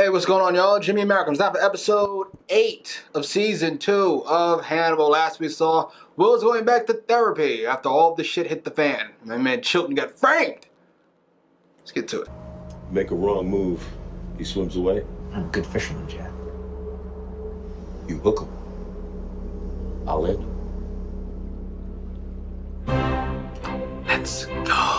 Hey, what's going on, y'all? Jimmy Americans. Now for episode 8 of season 2 of Hannibal. Last we saw, Will's going back to therapy after all of the shit hit the fan. My man Chilton got framed. Let's get to it. Make a wrong move, he swims away. I'm a good fisherman, Jack. You hook him. I'll in. Let's go.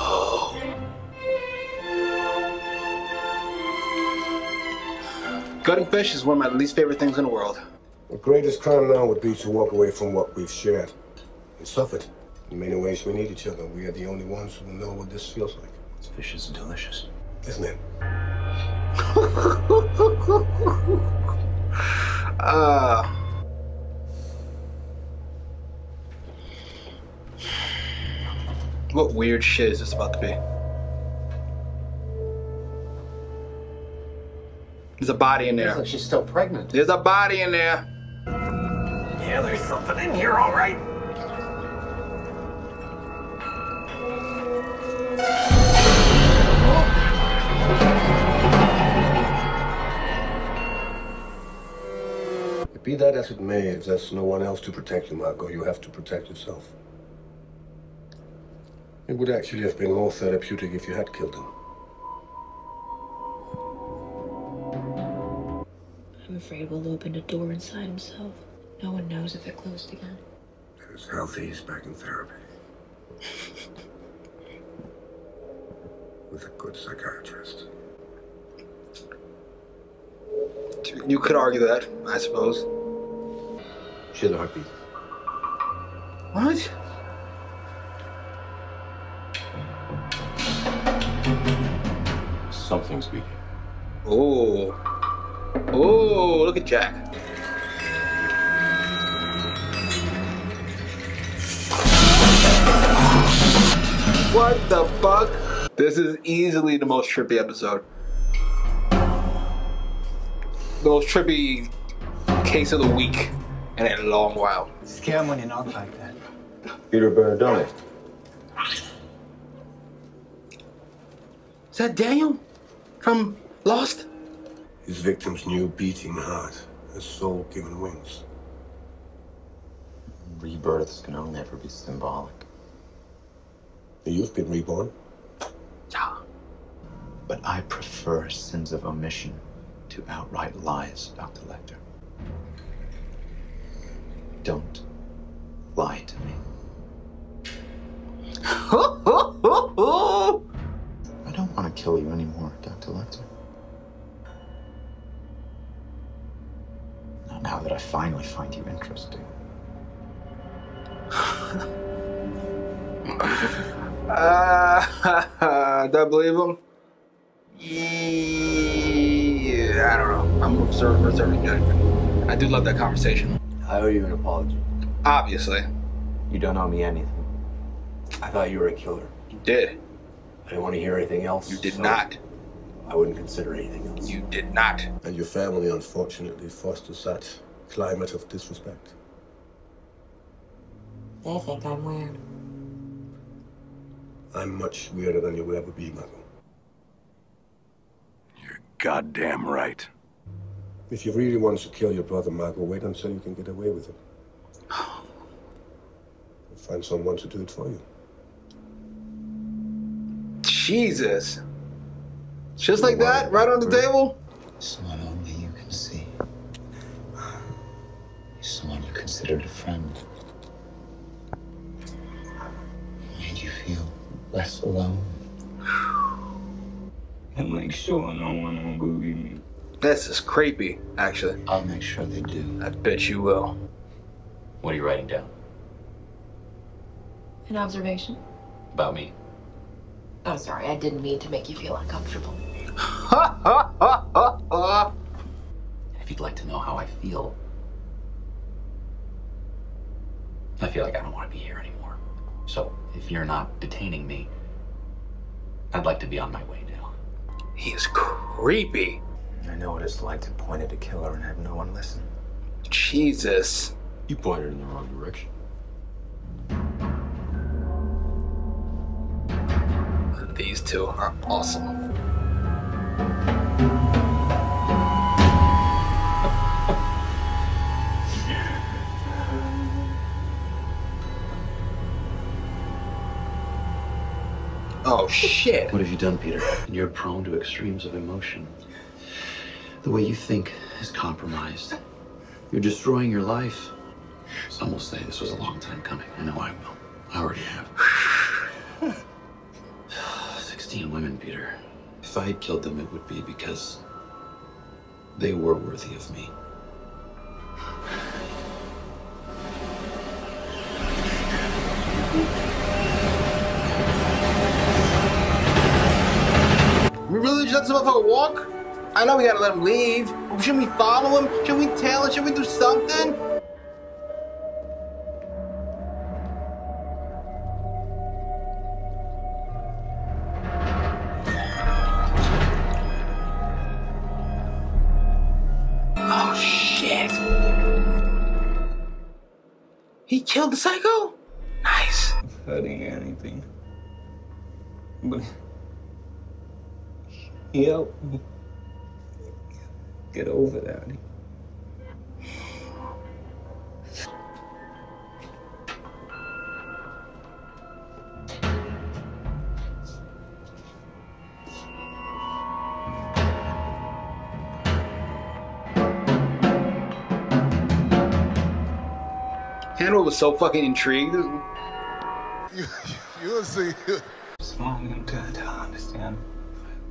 Gutting fish is one of my least favorite things in the world. The greatest crime now would be to walk away from what we've shared and suffered. In many ways, we need each other. We are the only ones who know what this feels like. This fish is delicious. Isn't it? What weird shit is this about to be? There's a body in there. Looks like she's still pregnant. There's a body in there. Yeah, there's something in here, all right. Be that as it may, if there's no one else to protect you, Marco, you have to protect yourself. It would actually have been more therapeutic if you had killed him. I'm afraid we'll open a door inside himself. No one knows if it closed again. If it's healthy, he's back in therapy. With a good psychiatrist. You could argue that, I suppose. She has a heartbeat. What? Something's beating. Oh. Oh, look at Jack. What the fuck? This is easily the most trippy episode. The most trippy case of the week in a long while. Scare him when you knock like that. Peter Bernardoni. Is that Daniel from Lost? His victim's new beating heart, his soul given wings. Rebirths can only ever be symbolic. You've been reborn. Yeah. But I prefer sins of omission to outright lies, Dr. Lecter. Don't lie to me. I don't want to kill you anymore, Dr. Lecter. Not now that I finally find you interesting. Do I believe him? Yeah, I don't know. I'm reserving judgment. I do love that conversation. I owe you an apology. Obviously. You don't owe me anything. I thought you were a killer. You did. I didn't want to hear anything else. You did so not. I wouldn't consider anything else. You did not. And your family, unfortunately, fosters that climate of disrespect. They think I'm weird. I'm much weirder than you will ever be, Marco. You're goddamn right. If you really want to kill your brother, Marco, wait until you can get away with it. Find someone to do it for you. Jesus. Just like that? Right on the table? Someone only you can see. Someone you considered a friend. Made you feel less alone. And make sure no one will boogie me. This is creepy, actually. I'll make sure they do. I bet you will. What are you writing down? An observation? About me? Oh, sorry, I didn't mean to make you feel uncomfortable. If you'd like to know how I feel like I don't want to be here anymore. So, if you're not detaining me, I'd like to be on my way now. He is creepy. I know what it's like to point at a killer and have no one listen. Jesus. You pointed in the wrong direction. These two are awesome. Oh, shit. What have you done, Peter? You're prone to extremes of emotion. The way you think is compromised. You're destroying your life. Some will say this was a long time coming. I know I will. I already have. 16 women, Peter. If I had killed them, it would be because they were worthy of me. We really just let this motherfucker walk? I know we gotta let him leave. Shouldn't we follow him? Should we tail him? Should we do something? Oh, shit. He killed the psycho? Nice. Hurting anything. But he helped me get over that. Hannibal was so fucking intrigued. You'll see. Small enough to understand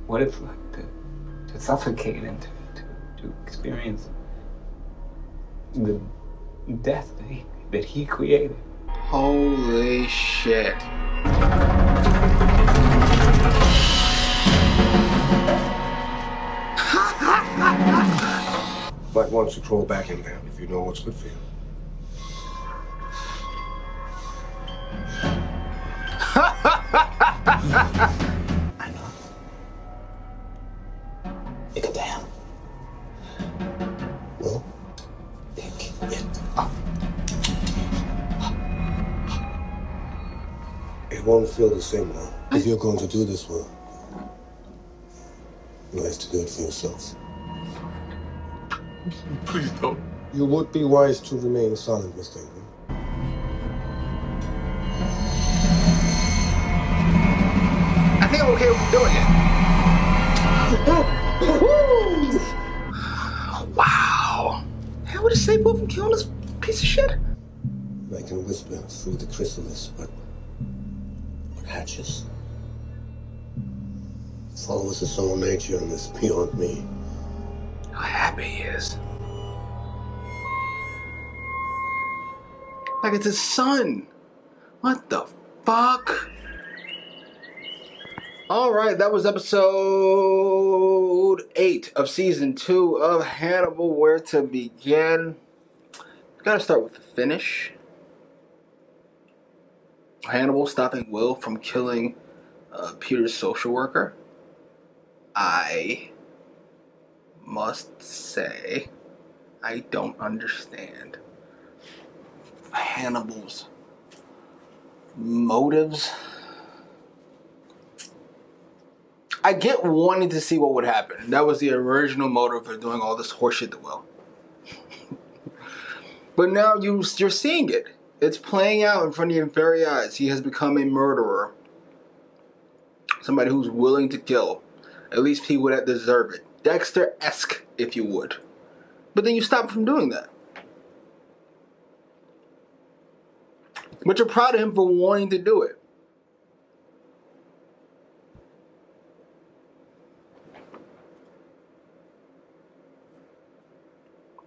what it's like to suffocate and to experience the death that he created. Holy shit. Might want to crawl back in there if you know what's good for you. I know. Pick it down. Well, Pick it up. it won't feel the same now. If you're going to do this well, you have to do it for yourself. Please don't. You would be wise to remain silent, Mr. Ingram. I think I'm okay with doing it. Wow. How would it save Will from killing this piece of shit? I can whisper through the chrysalis, but what hatches? Followers of soul nature and this beyond me. How happy he is. Like it's his son. What the fuck? Alright, that was episode 8 of season 2 of Hannibal. Where to begin? Gotta start with the finish. Hannibal stopping Will from killing Peter's social worker. I must say, I don't understand Hannibal's motives. I get wanting to see what would happen. That was the original motive for doing all this horseshit to Will. But now you're seeing it. It's playing out in front of your very eyes. He has become a murderer. Somebody who's willing to kill. At least people that deserve it. Dexter-esque, if you would. But then you stop from doing that. But you're proud of him for wanting to do it.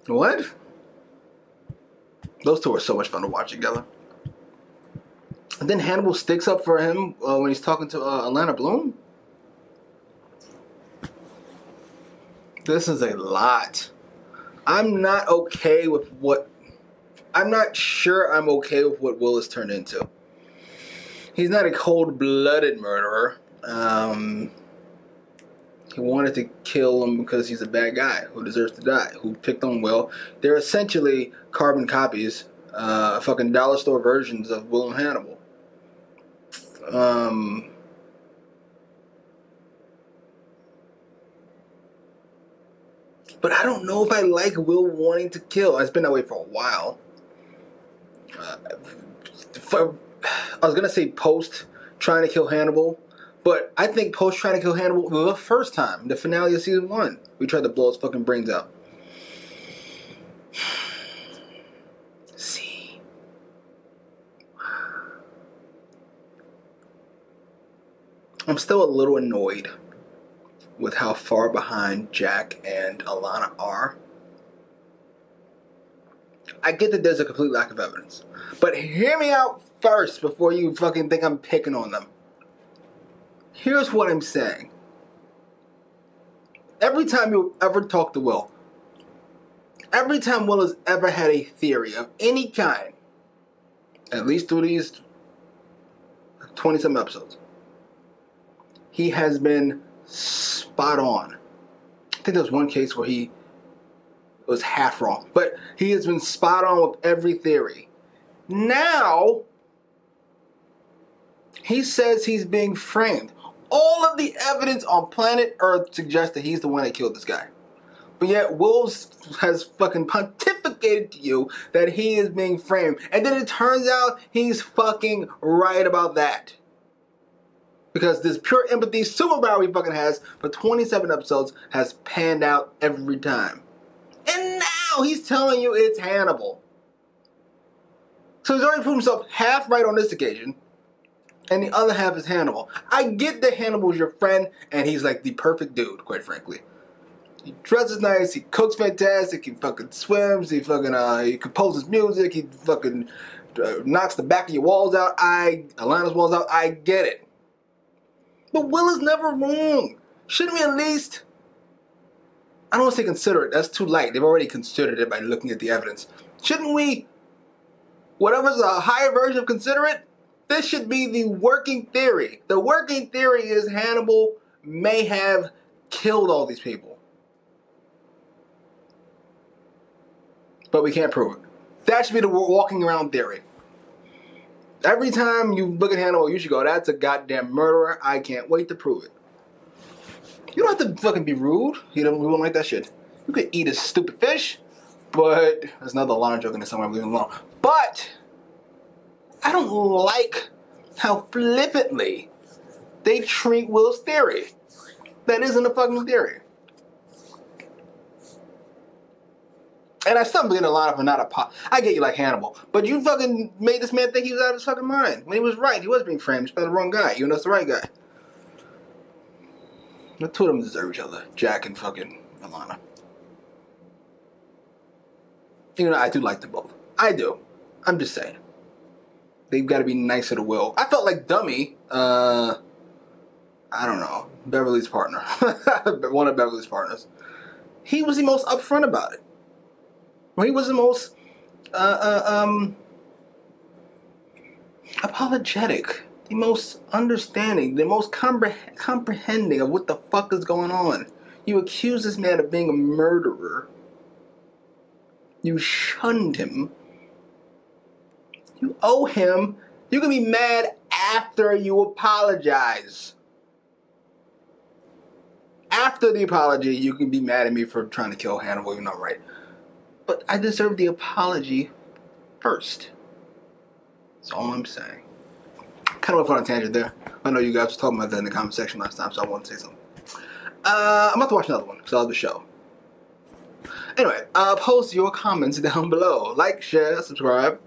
What? Those two are so much fun to watch together. And then Hannibal sticks up for him when he's talking to Alana Bloom. This is a lot. I'm not okay with what... I'm not sure I'm okay with what Will has turned into. He's not a cold-blooded murderer. He wanted to kill him because he's a bad guy who deserves to die, who picked on Will. They're essentially carbon copies, fucking dollar store versions of Will and Hannibal. But I don't know if I like Will wanting to kill. It's been that way for a while. I was going to say post trying to kill Hannibal, But I think Post tried to kill Hannibal the first time, the finale of season 1. We tried to blow his fucking brains out. See. I'm still a little annoyed with how far behind Jack and Alana are. I get that there's a complete lack of evidence. But hear me out first before you fucking think I'm picking on them. Here's what I'm saying. Every time you ever talk to Will, every time Will has ever had a theory of any kind, at least through these 20-some episodes, he has been spot on. I think there was one case where he was half wrong, but he has been spot on with every theory. Now, he says he's being framed. All of the evidence on planet Earth suggests that he's the one that killed this guy. But yet, Will has fucking pontificated to you that he is being framed. And then it turns out he's fucking right about that. Because this pure empathy superpower he fucking has for 27 episodes has panned out every time. And now he's telling you it's Hannibal. So he's already proved himself half right on this occasion. And the other half is Hannibal. I get that Hannibal's your friend, and he's like the perfect dude, quite frankly. He dresses nice, he cooks fantastic, he fucking swims, he composes music, he fucking knocks the back of your walls out, Alana's walls out, I get it. But Will is never wrong. Shouldn't we at least, I don't want to say consider it, that's too light, they've already considered it by looking at the evidence. Shouldn't we, whatever's a higher version of consider it, this should be the working theory. The working theory is Hannibal may have killed all these people. But we can't prove it. That should be the walking around theory. Every time you look at Hannibal, you should go, that's a goddamn murderer. I can't wait to prove it. You don't have to fucking be rude. We don't like that shit. You could eat a stupid fish, but there's another line joke in there somewhere. I'm leaving it alone. But I don't like how flippantly they treat Will's theory. That isn't a fucking theory. And I still begin to line up for not a I get you like Hannibal, but you fucking made this man think he was out of his fucking mind. When he was right, he was being framed just by the wrong guy, even though it's the right guy. The two of them deserve each other, Jack and fucking Alana. You know, I do like them both. I do. I'm just saying. They've got to be nicer to Will. I felt like Dummy, I don't know, Beverly's partner. One of Beverly's partners. He was the most upfront about it. He was the most apologetic, the most understanding, the most comprehending of what the fuck is going on. You accuse this man of being a murderer. You shunned him. You owe him. You can be mad after you apologize. After the apology, you can be mad at me for trying to kill Hannibal, even though I'm right. But I deserve the apology first. That's all I'm saying. Kind of went on a tangent there. I know you guys were talking about that in the comment section last time, so I want to say something. I'm about to watch another one, because I love the show. Anyway, post your comments down below. Like, share, subscribe.